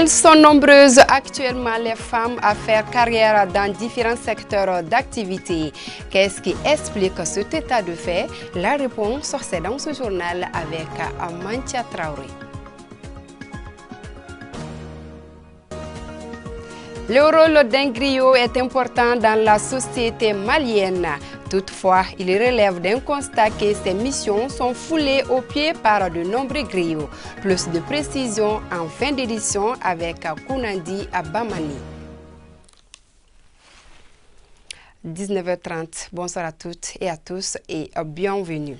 Elles sont nombreuses actuellement, les femmes, à faire carrière dans différents secteurs d'activité. Qu'est-ce qui explique cet état de fait? La réponse, c'est dans ce journal avec Amantia Traoré. Le rôle d'un griot est important dans la société malienne. Toutefois, il relève d'un constat que ces missions sont foulées aux pieds par de nombreux griots. Plus de précision en fin d'édition avec Kounandi Abamani. 19h30, bonsoir à toutes et à tous et bienvenue.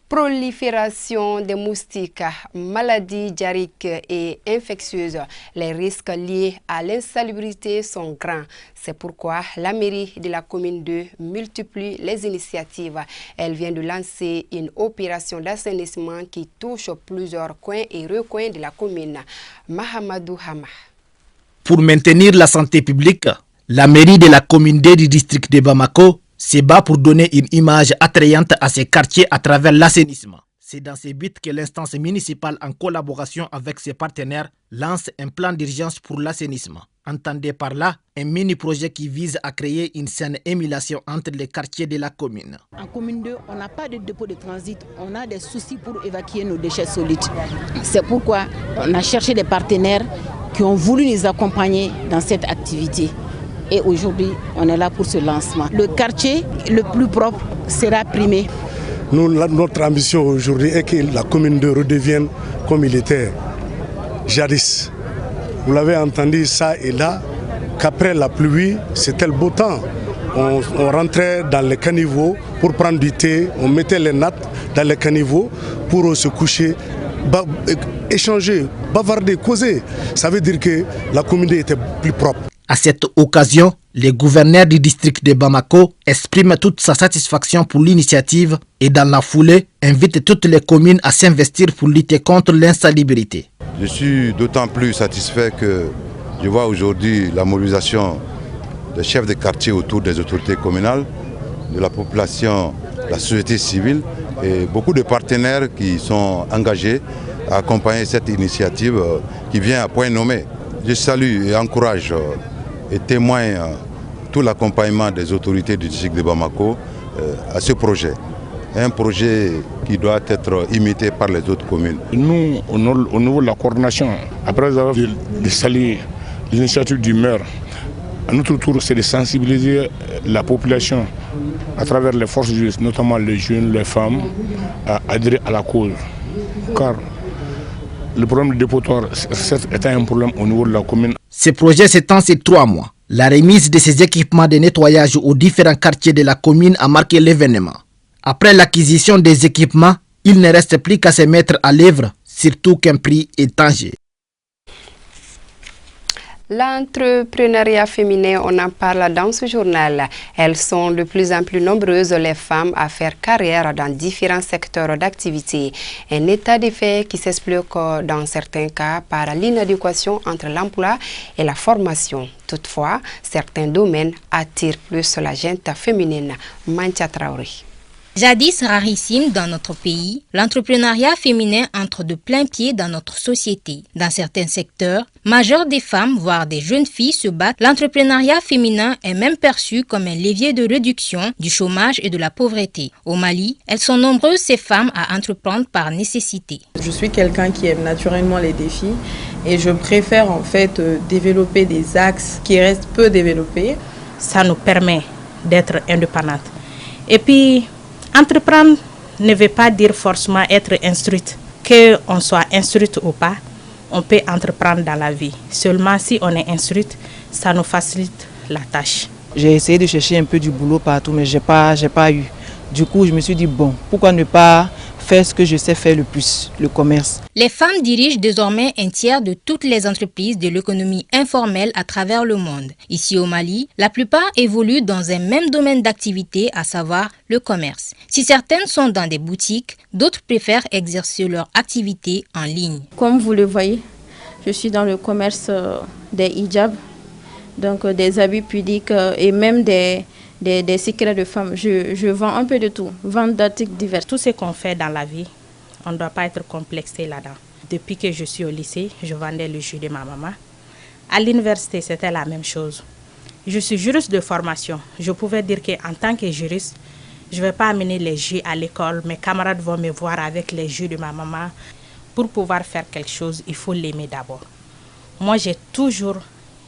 Prolifération des moustiques, maladies diarrhéiques et infectieuses. Les risques liés à l'insalubrité sont grands. C'est pourquoi la mairie de la commune 2 multiplie les initiatives. Elle vient de lancer une opération d'assainissement qui touche plusieurs coins et recoins de la commune. Mahamadou Hama. Pour maintenir la santé publique, la mairie de la commune 2 du district de Bamako se bat pour donner une image attrayante à ces quartiers à travers l'assainissement. C'est dans ce but que l'instance municipale, en collaboration avec ses partenaires, lance un plan d'urgence pour l'assainissement. Entendez par là un mini-projet qui vise à créer une saine émulation entre les quartiers de la commune. En commune 2, on n'a pas de dépôt de transit, on a des soucis pour évacuer nos déchets solides. C'est pourquoi on a cherché des partenaires qui ont voulu nous accompagner dans cette activité. Et aujourd'hui, on est là pour ce lancement. Le quartier le plus propre sera primé. Notre ambition aujourd'hui est que la commune 2 redevienne comme il était jadis. Vous l'avez entendu ça et là, qu'après la pluie, c'était le beau temps. On rentrait dans les caniveaux pour prendre du thé, on mettait les nattes dans les caniveaux pour se coucher, échanger, bavarder, causer. Ça veut dire que la commune 2 était plus propre. À cette occasion, le gouverneur du district de Bamako exprime toute sa satisfaction pour l'initiative et dans la foulée, invite toutes les communes à s'investir pour lutter contre l'insalubrité. Je suis d'autant plus satisfait que je vois aujourd'hui la mobilisation des chefs de quartier autour des autorités communales, de la population, de la société civile et beaucoup de partenaires qui sont engagés à accompagner cette initiative qui vient à point nommé. Je salue et encourage et témoigne tout l'accompagnement des autorités du district de Bamako à ce projet. Un projet qui doit être imité par les autres communes. Nous, au niveau de la coordination, après avoir salué l'initiative du maire, à notre tour, c'est de sensibiliser la population à travers les forces de justice, notamment les jeunes, les femmes, à adhérer à la cause. Car le problème du dépotoir est un problème au niveau de la commune. Ce projet s'étend sur 3 mois. La remise de ces équipements de nettoyage aux différents quartiers de la commune a marqué l'événement. Après l'acquisition des équipements, il ne reste plus qu'à se mettre à l'œuvre, surtout qu'un prix est en jeu. L'entrepreneuriat féminin, on en parle dans ce journal. Elles sont de plus en plus nombreuses, les femmes, à faire carrière dans différents secteurs d'activité. Un état de fait qui s'explique dans certains cas par l'inadéquation entre l'emploi et la formation. Toutefois, certains domaines attirent plus la gente féminine. Mantia Traoré. Jadis rarissime dans notre pays, l'entrepreneuriat féminin entre de plein pied dans notre société. Dans certains secteurs, majeurs des femmes, voire des jeunes filles se battent. L'entrepreneuriat féminin est même perçu comme un levier de réduction du chômage et de la pauvreté. Au Mali, elles sont nombreuses ces femmes à entreprendre par nécessité. Je suis quelqu'un qui aime naturellement les défis et je préfère en fait développer des axes qui restent peu développés. Ça nous permet d'être indépendantes. Et puis, entreprendre ne veut pas dire forcément être instruite. Qu'on soit instruite ou pas, on peut entreprendre dans la vie. Seulement si on est instruite, ça nous facilite la tâche. J'ai essayé de chercher un peu du boulot partout, mais j'ai pas eu. Du coup, je me suis dit, bon, pourquoi ne pas faire ce que je sais faire le plus, le commerce. Les femmes dirigent désormais un tiers de toutes les entreprises de l'économie informelle à travers le monde. Ici au Mali, la plupart évoluent dans un même domaine d'activité, à savoir le commerce. Si certaines sont dans des boutiques, d'autres préfèrent exercer leur activité en ligne. Comme vous le voyez, je suis dans le commerce des hijabs, donc des habits pudiques et même des secrets de femmes. Je vends un peu de tout, vente d'articles divers. Tout ce qu'on fait dans la vie, on ne doit pas être complexé là-dedans. Depuis que je suis au lycée, je vendais le jus de ma maman. À l'université, c'était la même chose. Je suis juriste de formation. Je pouvais dire qu'en tant que juriste, je ne vais pas amener les jus à l'école. Mes camarades vont me voir avec les jus de ma maman. Pour pouvoir faire quelque chose, il faut l'aimer d'abord. Moi, j'ai toujours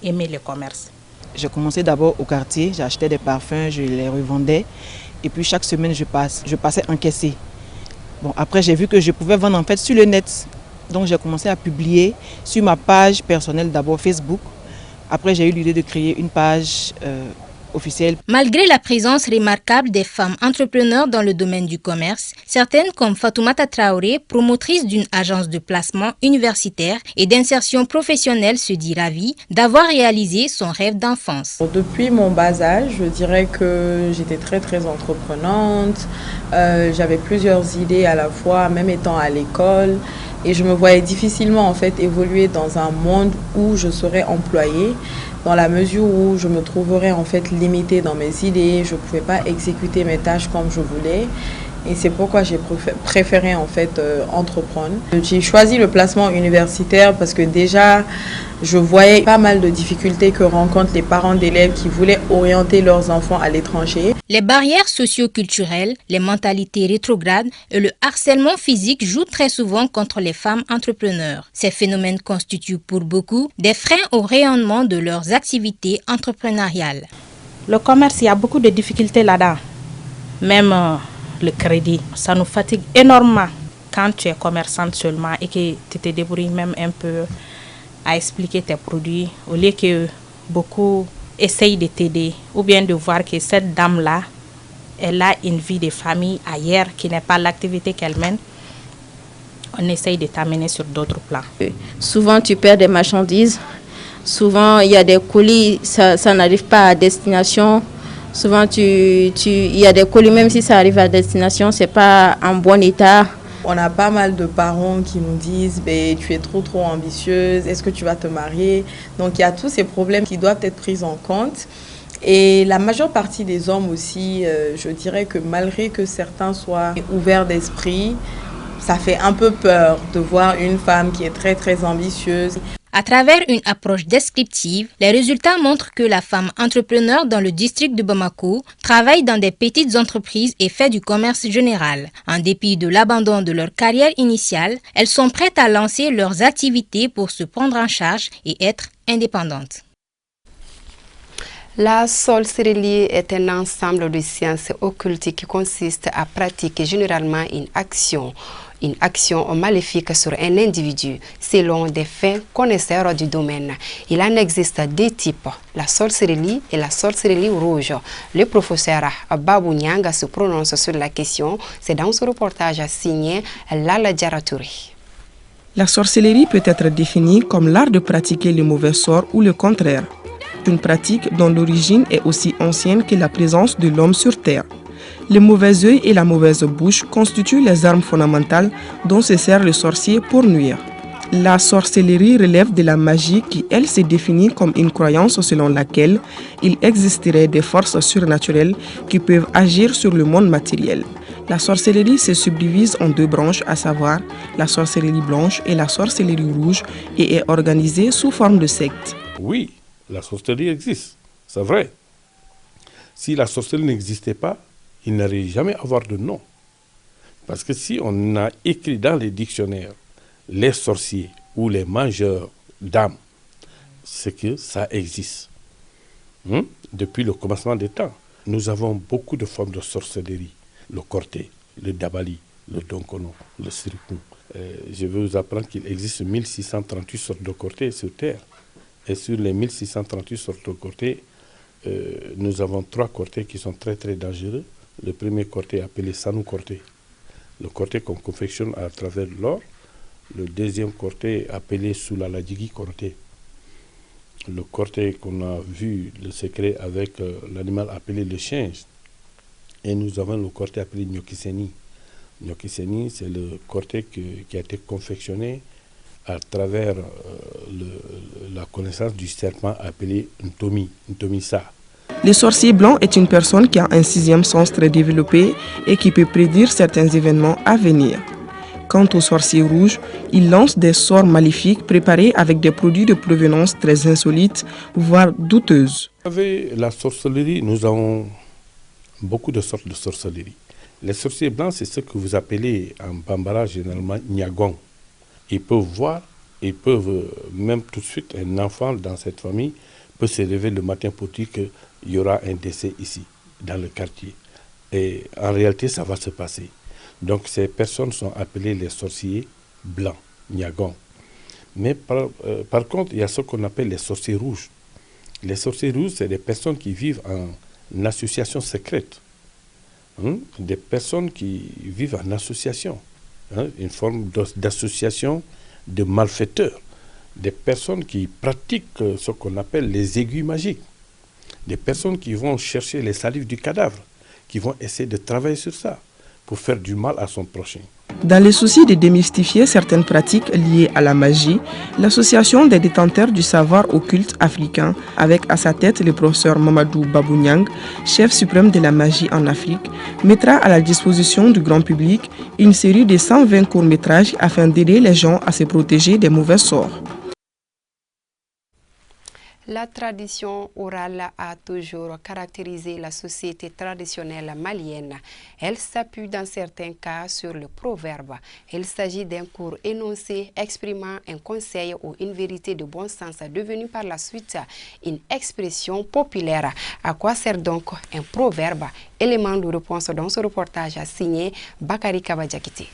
aimé le commerce. J'ai commencé d'abord au quartier, j'achetais des parfums, je les revendais. Et puis chaque semaine, je passais encaisser. Bon, après, j'ai vu que je pouvais vendre en fait sur le net. Donc j'ai commencé à publier sur ma page personnelle, d'abord Facebook. Après, j'ai eu l'idée de créer une page officielle. Malgré la présence remarquable des femmes entrepreneurs dans le domaine du commerce, certaines comme Fatoumata Traoré, promotrice d'une agence de placement universitaire et d'insertion professionnelle, se dit ravie d'avoir réalisé son rêve d'enfance. Depuis mon bas âge, je dirais que j'étais très entreprenante. J'avais plusieurs idées à la fois, même étant à l'école. Et je me voyais difficilement en fait évoluer dans un monde où je serais employée, dans la mesure où je me trouverais en fait limitée dans mes idées, je ne pouvais pas exécuter mes tâches comme je voulais. Et c'est pourquoi j'ai préféré en fait entreprendre. J'ai choisi le placement universitaire parce que déjà je voyais pas mal de difficultés que rencontrent les parents d'élèves qui voulaient orienter leurs enfants à l'étranger. Les barrières socio-culturelles, les mentalités rétrogrades et le harcèlement physique jouent très souvent contre les femmes entrepreneurs. Ces phénomènes constituent pour beaucoup des freins au rayonnement de leurs activités entrepreneuriales. Le commerce, il y a beaucoup de difficultés là-dedans. Même le crédit, ça nous fatigue énormément quand tu es commerçante seulement et que tu te débrouilles même un peu à expliquer tes produits au lieu que beaucoup essayent de t'aider ou bien de voir que cette dame-là, elle a une vie de famille ailleurs qui n'est pas l'activité qu'elle mène. On essaye de t'amener sur d'autres plans. Souvent, tu perds des marchandises. Souvent, il y a des colis, ça n'arrive pas à destination. Souvent, il y a des colis, même si ça arrive à destination, ce n'est pas en bon état. On a pas mal de parents qui nous disent tu es trop ambitieuse, est-ce que tu vas te marier? Donc il y a tous ces problèmes qui doivent être pris en compte. Et la majeure partie des hommes aussi, je dirais que malgré que certains soient ouverts d'esprit, ça fait un peu peur de voir une femme qui est très ambitieuse. À travers une approche descriptive, les résultats montrent que la femme entrepreneur dans le district de Bamako travaille dans des petites entreprises et fait du commerce général. En dépit de l'abandon de leur carrière initiale, elles sont prêtes à lancer leurs activités pour se prendre en charge et être indépendantes. La sorcellerie est un ensemble de sciences occultes qui consiste à pratiquer généralement une action maléfique sur un individu, selon des fins connaisseurs du domaine. Il en existe deux types, la sorcellerie et la sorcellerie rouge. Le professeur Babou Nyanga se prononce sur la question. C'est dans ce reportage signé Lala Djaratouri. La sorcellerie peut être définie comme l'art de pratiquer le mauvais sort ou le contraire. Une pratique dont l'origine est aussi ancienne que la présence de l'homme sur Terre. Le mauvais œil et la mauvaise bouche constituent les armes fondamentales dont se sert le sorcier pour nuire. La sorcellerie relève de la magie qui, elle, se définit comme une croyance selon laquelle il existerait des forces surnaturelles qui peuvent agir sur le monde matériel. La sorcellerie se subdivise en deux branches, à savoir la sorcellerie blanche et la sorcellerie rouge, et est organisée sous forme de sectes. Oui, la sorcellerie existe, c'est vrai. Si la sorcellerie n'existait pas, il n'allait jamais avoir de nom. Parce que si on a écrit dans les dictionnaires les sorciers ou les mangeurs d'âmes, c'est que ça existe. Depuis le commencement des temps, nous avons beaucoup de formes de sorcellerie. Le corté, le dabali, le donkono, le sirikun. Je vais vous apprendre qu'il existe 1638 sortes de cortés sur Terre. Et sur les 1638 sortes de cortés, nous avons 3 cortés qui sont très dangereux. Le premier corté appelé Sanou corté, le corté qu'on confectionne à travers l'or. Le deuxième corté appelé Soulaladjigi corté, le corté qu'on a vu, le secret avec l'animal appelé le chien. Et nous avons le corté appelé Nyokiseni. Nyokiseni, c'est le corté qui a été confectionné à travers la connaissance du serpent appelé Ntomisa. Le sorcier blanc est une personne qui a un 6e sens très développé et qui peut prédire certains événements à venir. Quant aux sorciers rouges, ils lancent des sorts maléfiques préparés avec des produits de provenance très insolites, voire douteuses. Vous savez, la sorcellerie, nous avons beaucoup de sortes de sorcellerie. Les sorciers blancs, c'est ce que vous appelez en bambara généralement Niagon. Ils peuvent voir, ils peuvent même tout de suite, un enfant dans cette famille peut se lever le matin pour dire qu'il y aura un décès ici, dans le quartier. Et en réalité, ça va se passer. Donc ces personnes sont appelées les sorciers blancs, Niagon. Mais par contre, il y a ce qu'on appelle les sorciers rouges. Les sorciers rouges, c'est des personnes qui vivent en association secrète. Des personnes qui vivent en association. Une forme d'association de malfaiteurs. Des personnes qui pratiquent ce qu'on appelle les aiguilles magiques. Des personnes qui vont chercher les salives du cadavre, qui vont essayer de travailler sur ça pour faire du mal à son prochain. Dans le souci de démystifier certaines pratiques liées à la magie, l'association des détenteurs du savoir occulte africain, avec à sa tête le professeur Mamadou Babounyang, chef suprême de la magie en Afrique, mettra à la disposition du grand public une série de 120 courts-métrages afin d'aider les gens à se protéger des mauvais sorts. La tradition orale a toujours caractérisé la société traditionnelle malienne. Elle s'appuie dans certains cas sur le proverbe. Il s'agit d'un court énoncé exprimant un conseil ou une vérité de bon sens devenue par la suite une expression populaire. À quoi sert donc un proverbe? Élément de réponse dans ce reportage signé Bakari Kabadjakiti.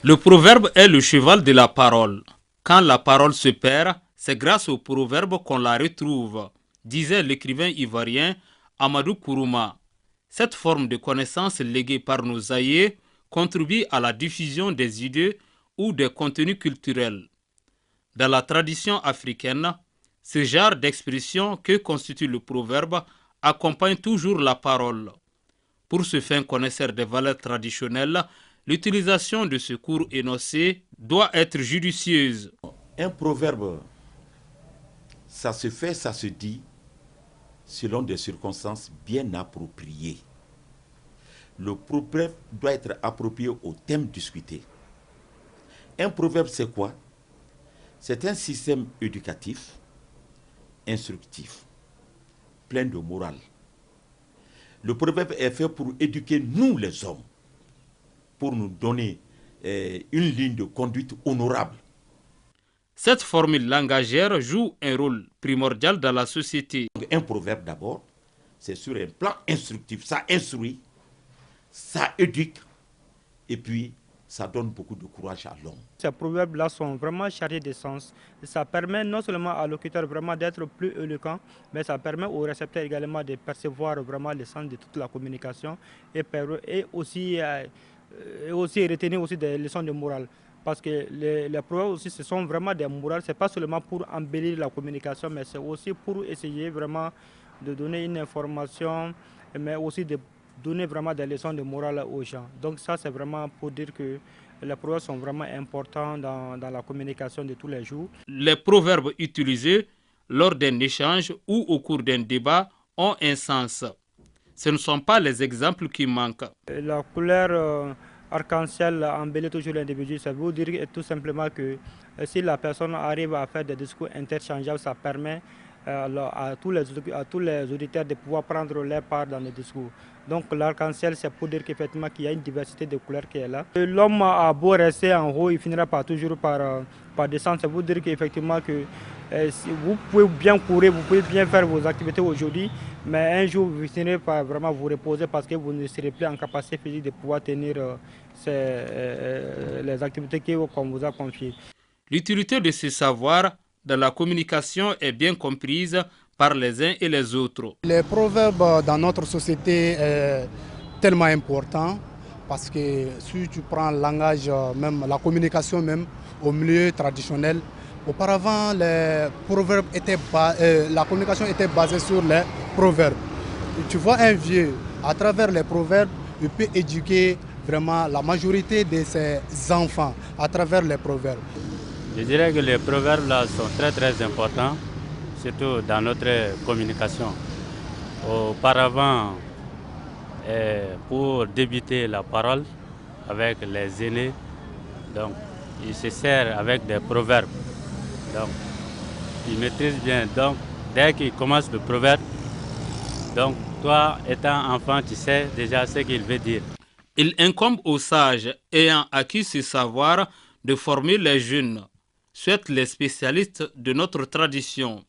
Le proverbe est le cheval de la parole. Quand la parole se perd, c'est grâce au proverbe qu'on la retrouve, disait l'écrivain ivoirien Amadou Kourouma. Cette forme de connaissance léguée par nos aïeux contribue à la diffusion des idées ou des contenus culturels. Dans la tradition africaine, ce genre d'expression que constitue le proverbe accompagne toujours la parole. Pour ce fin connaisseur des valeurs traditionnelles, l'utilisation de ce court énoncé doit être judicieuse. Un proverbe, ça se fait, ça se dit, selon des circonstances bien appropriées. Le proverbe doit être approprié au thème discuté. Un proverbe, c'est quoi? C'est un système éducatif, instructif, plein de morale. Le proverbe est fait pour éduquer nous les hommes, pour nous donner une ligne de conduite honorable. Cette formule langagière joue un rôle primordial dans la société. Un proverbe d'abord, c'est sur un plan instructif. Ça instruit, ça éduque et puis ça donne beaucoup de courage à l'homme. Ces proverbes-là sont vraiment chargés de sens. Ça permet non seulement à l'auditeur vraiment d'être plus éloquent, mais ça permet aux récepteurs également de percevoir vraiment le sens de toute la communication et aussi retenir aussi des leçons de morale. Parce que les proverbes aussi, ce sont vraiment des morales. Ce n'est pas seulement pour embellir la communication, mais c'est aussi pour essayer vraiment de donner une information, mais aussi de donner vraiment des leçons de morale aux gens. Donc ça, c'est vraiment pour dire que les proverbes sont vraiment importants dans la communication de tous les jours. Les proverbes utilisés lors d'un échange ou au cours d'un débat ont un sens. Ce ne sont pas les exemples qui manquent. La couleur arc-en-ciel embellit toujours l'individu. Ça veut dire tout simplement que si la personne arrive à faire des discours interchangeables, ça permet à tous les auditeurs de pouvoir prendre leur part dans les discours. Donc l'arc-en-ciel, c'est pour dire qu'effectivement qu'il y a une diversité de couleurs qui est là. L'homme a beau rester en haut, il finira toujours par descendre. Ça veut dire qu'effectivement que vous pouvez bien courir, vous pouvez bien faire vos activités aujourd'hui, mais un jour vous finirez par vraiment vous reposer parce que vous ne serez plus en capacité physique de pouvoir tenir les activités qu'on vous a confiées. L'utilité de ce savoir dans la communication est bien comprise par les uns et les autres. Les proverbes dans notre société est tellement important parce que si tu prends le langage, même la communication même au milieu traditionnel, auparavant les proverbes la communication était basée sur les proverbes. Et tu vois un vieux, à travers les proverbes, il peut éduquer vraiment la majorité de ses enfants à travers les proverbes. Je dirais que les proverbes là sont très importants, surtout dans notre communication. Auparavant, pour débuter la parole avec les aînés, Donc, il se sert avec des proverbes. Donc, il maîtrise bien. Donc, dès qu'il commence le proverbe, donc, toi, étant enfant, tu sais déjà ce qu'il veut dire. Il incombe aux sages ayant acquis ce savoir de former les jeunes, souhaitent les spécialistes de notre tradition.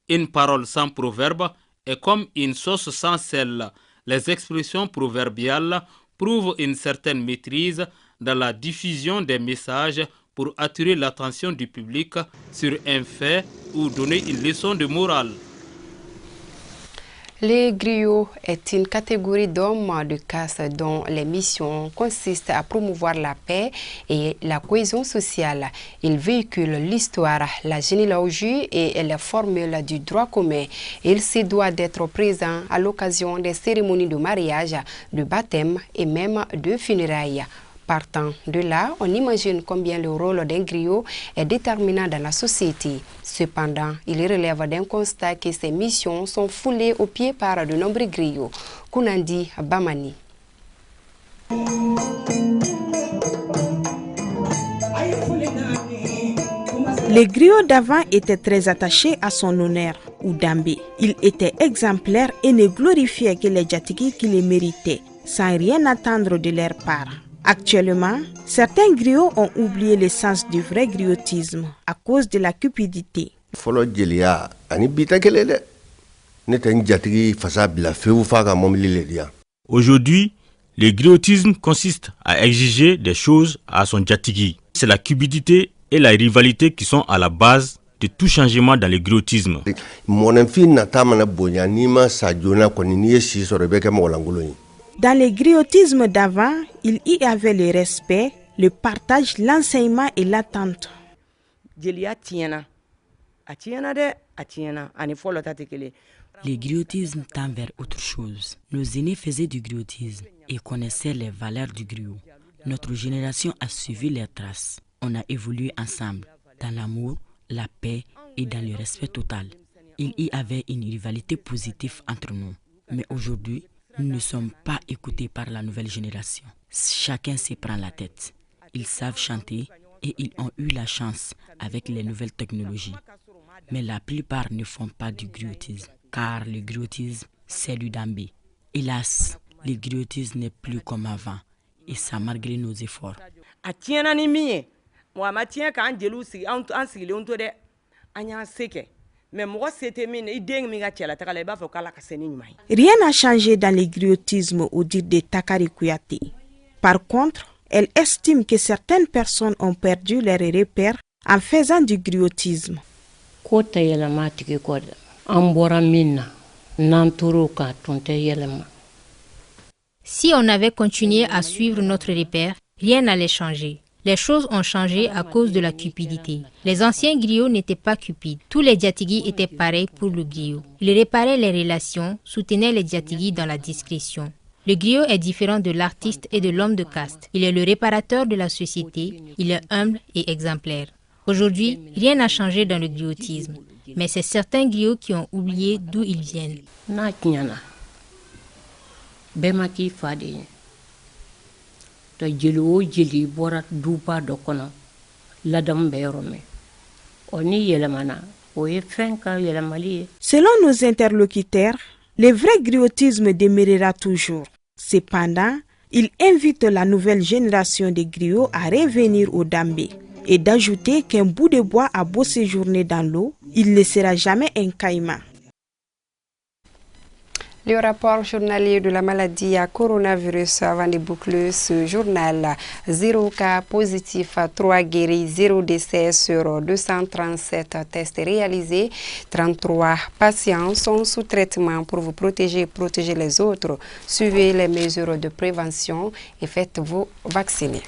Une parole sans proverbe est comme une sauce sans sel. Les expressions proverbiales prouvent une certaine maîtrise dans la diffusion des messages pour attirer l'attention du public sur un fait ou donner une leçon de morale. Les griots est une catégorie d'hommes de caste dont les missions consistent à promouvoir la paix et la cohésion sociale. Ils véhiculent l'histoire, la généalogie et les formules du droit commun. Il se doit d'être présent à l'occasion des cérémonies de mariage, de baptême et même de funérailles. Partant de là, on imagine combien le rôle d'un griot est déterminant dans la société. Cependant, il relève d'un constat que ces missions sont foulées aux pieds par de nombreux griots. Kounandi Bamani. Les griots d'avant étaient très attachés à son honneur, ou Dambé. Ils étaient exemplaires et ne glorifiaient que les Djatigi qui les méritaient, sans rien attendre de leur part. Actuellement, certains griots ont oublié l'essence du vrai griotisme à cause de la cupidité. Aujourd'hui, le griotisme consiste à exiger des choses à son djatigi. C'est la cupidité et la rivalité qui sont à la base de tout changement dans le griotisme. Dans le griotisme d'avant, il y avait le respect, le partage, l'enseignement et l'attente. Le griotisme tend vers autre chose. Nos aînés faisaient du griotisme et connaissaient les valeurs du griot. Notre génération a suivi leurs traces. On a évolué ensemble, dans l'amour, la paix et dans le respect total. Il y avait une rivalité positive entre nous. Mais aujourd'hui, nous ne sommes pas écoutés par la nouvelle génération. Chacun se prend la tête. Ils savent chanter et ils ont eu la chance avec les nouvelles technologies. Mais la plupart ne font pas du griotisme, car le griotisme, c'est du Dambé. Hélas, le griotisme n'est plus comme avant, et ça malgré nos efforts. Rien n'a changé dans le griotisme au dire de Takari Kouyaté. Par contre, elle estime que certaines personnes ont perdu leurs repères en faisant du griotisme. Si on avait continué à suivre notre repère, rien n'allait changer. Les choses ont changé à cause de la cupidité. Les anciens griots n'étaient pas cupides. Tous les Djatigi étaient pareils pour le griot. Il réparait les relations, soutenait les Djatigi dans la discrétion. Le griot est différent de l'artiste et de l'homme de caste. Il est le réparateur de la société. Il est humble et exemplaire. Aujourd'hui, rien n'a changé dans le griotisme. Mais c'est certains griots qui ont oublié d'où ils viennent. Selon nos interlocuteurs, le vrai griotisme demeurera toujours. Cependant, il invite la nouvelle génération de griots à revenir au Dambé et d'ajouter qu'un bout de bois a beau séjourner dans l'eau, il ne sera jamais un caïman. Le rapport journalier de la maladie à coronavirus avant de boucler ce journal. 0 cas positifs, 3 guéris, 0 décès sur 237 tests réalisés. 33 patients sont sous traitement pour vous protéger et protéger les autres. Suivez les mesures de prévention et faites-vous vacciner.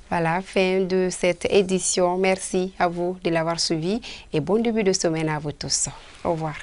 Voilà, fin de cette édition. Merci à vous de l'avoir suivi et bon début de semaine à vous tous. Au revoir.